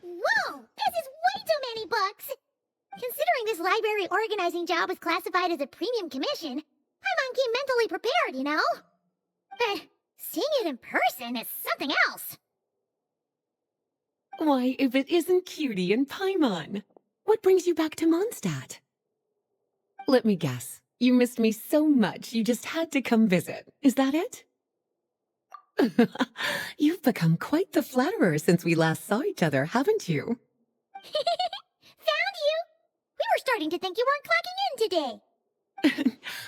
Whoa! This is way too many books! Considering this library organizing job was classified as a premium commission, Paimon came mentally prepared, you know? But seeing it in person is something else. Why, if it isn't Cutie and Paimon? What brings you back to Mondstadt? Let me guess. You missed me so much you just had to come visit. Is that it? You've become quite the flatterer since we last saw each other, haven't you? Found you! We were starting to think you weren't clocking in today.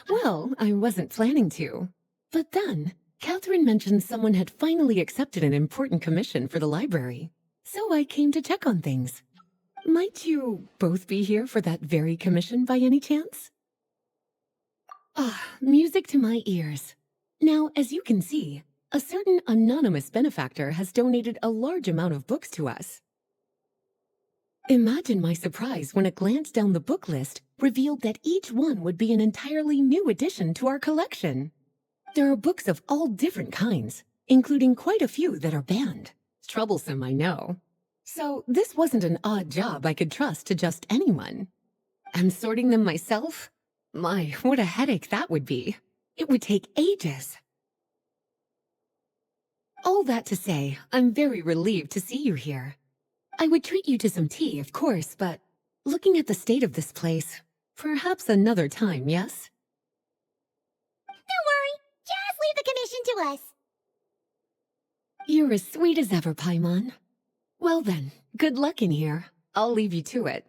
Well, I wasn't planning to. But then, Catherine mentioned someone had finally accepted an important commission for the library. So I came to check on things. Might you both be here for that very commission by any chance? Ah, music to my ears. Now, as you can see, a certain anonymous benefactor has donated a large amount of books to us. Imagine my surprise when a glance down the book list revealed that each one would be an entirely new addition to our collection. There are books of all different kinds, including quite a few that are banned. Troublesome, I know. So this wasn't an odd job I could trust to just anyone. And sorting them myself? My, what a headache that would be. It would take ages. All that to say, I'm very relieved to see you here. I would treat you to some tea, of course, but looking at the state of this place, perhaps another time, yes? Don't worry, just leave the commission to us. You're as sweet as ever, Paimon. Well then, good luck in here. I'll leave you to it.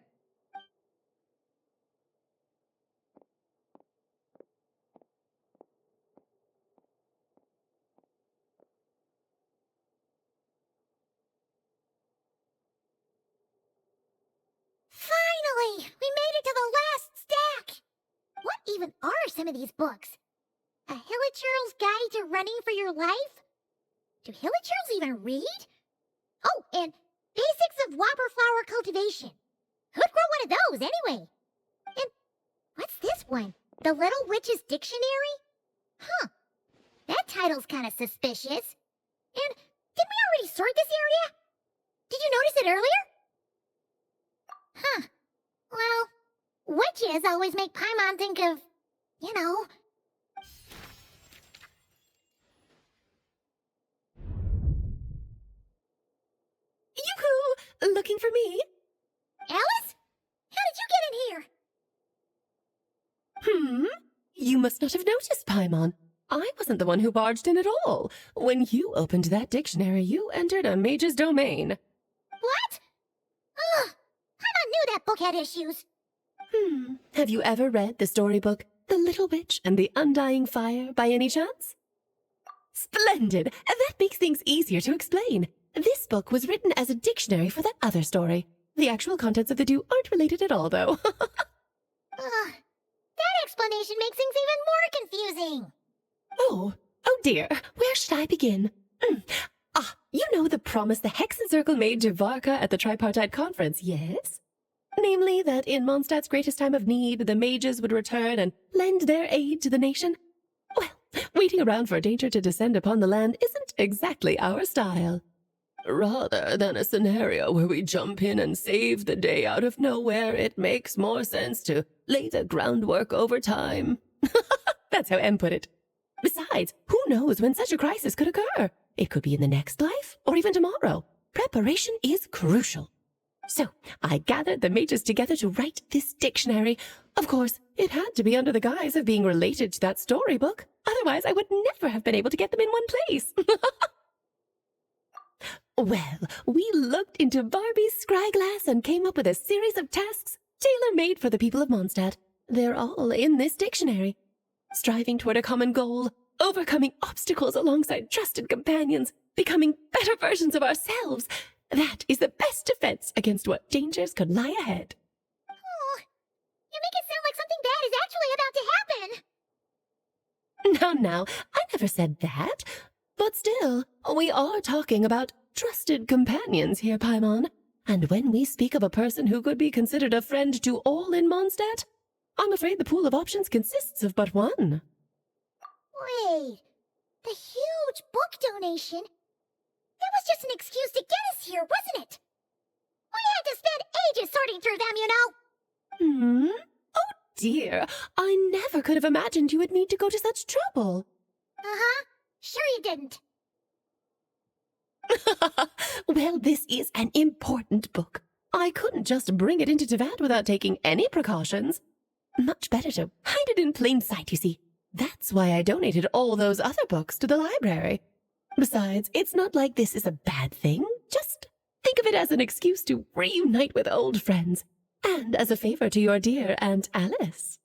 Finally! We made it to the last stack! What even are some of these books? A Hilichurl's Guide to Running for Your Life? Do Hilichurls even read? Oh, and Basics of Whopper Flower Cultivation. Who'd grow one of those, anyway? And what's this one? The Little Witch's Dictionary? Huh. That title's kinda suspicious. And didn't we already sort this area? Did you notice it earlier? Huh. Well, witches always make Paimon think of, you know... Yoo-hoo! Looking for me? Alice? How did you get in here? You must not have noticed, Paimon. I wasn't the one who barged in at all. When you opened that dictionary, you entered a mage's domain. What? Ugh, Paimon knew that book had issues. Have you ever read the storybook, The Little Witch and the Undying Fire, by any chance? Splendid! That makes things easier to explain. This book was written as a dictionary for that other story. The actual contents of the two aren't related at all, though. That explanation makes things even more confusing. Oh dear. Where should I begin? You know the promise the Hexen Circle made to Varka at the Tripartite Conference, yes? Namely, that in Mondstadt's greatest time of need, the mages would return and lend their aid to the nation. Well, waiting around for danger to descend upon the land isn't exactly our style. Rather than a scenario where we jump in and save the day out of nowhere, it makes more sense to lay the groundwork over time. That's how M put it. Besides, who knows when such a crisis could occur? It could be in the next life, or even tomorrow. Preparation is crucial. So, I gathered the mages together to write this dictionary. Of course, it had to be under the guise of being related to that storybook. Otherwise, I would never have been able to get them in one place. Well, we looked into Barbie's scryglass and came up with a series of tasks tailor-made for the people of Mondstadt. They're all in this dictionary. Striving toward a common goal, overcoming obstacles alongside trusted companions, becoming better versions of ourselves. That is the best defense against what dangers could lie ahead. Oh, you make it sound like something bad is actually about to happen. Now, I never said that. But still, we are talking about trusted companions here, Paimon. And when we speak of a person who could be considered a friend to all in Mondstadt, I'm afraid the pool of options consists of but one. Wait, the huge book donation? That was just an excuse to get us here, wasn't it? We had to spend ages sorting through them, you know. Oh dear, I never could have imagined you would need to go to such trouble. Uh-huh. Sure you didn't. Well, this is an important book. I couldn't just bring it into Tevat without taking any precautions. Much better to hide it in plain sight, you see. That's why I donated all those other books to the library. Besides, it's not like this is a bad thing. Just think of it as an excuse to reunite with old friends. And as a favor to your dear Aunt Alice.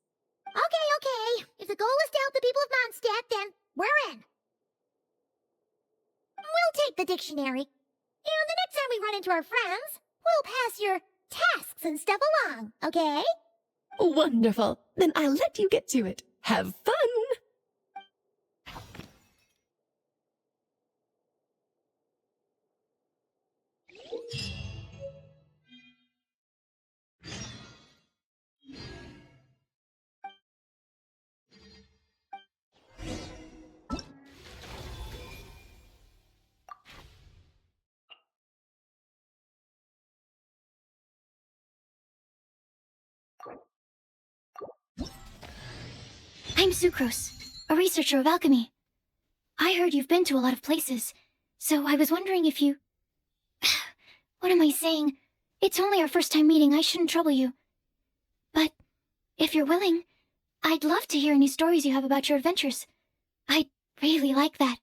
Okay. If the goal is to help the people of Mondstadt, then we're in. We'll take the dictionary. And the next time we run into our friends, we'll pass your tasks and stuff along, okay? Wonderful. Then I'll let you get to it. Have fun! I'm Sucrose, a researcher of alchemy. I heard you've been to a lot of places, so I was wondering if you... What am I saying? It's only our first time meeting, I shouldn't trouble you. But if you're willing, I'd love to hear any stories you have about your adventures. I'd really like that.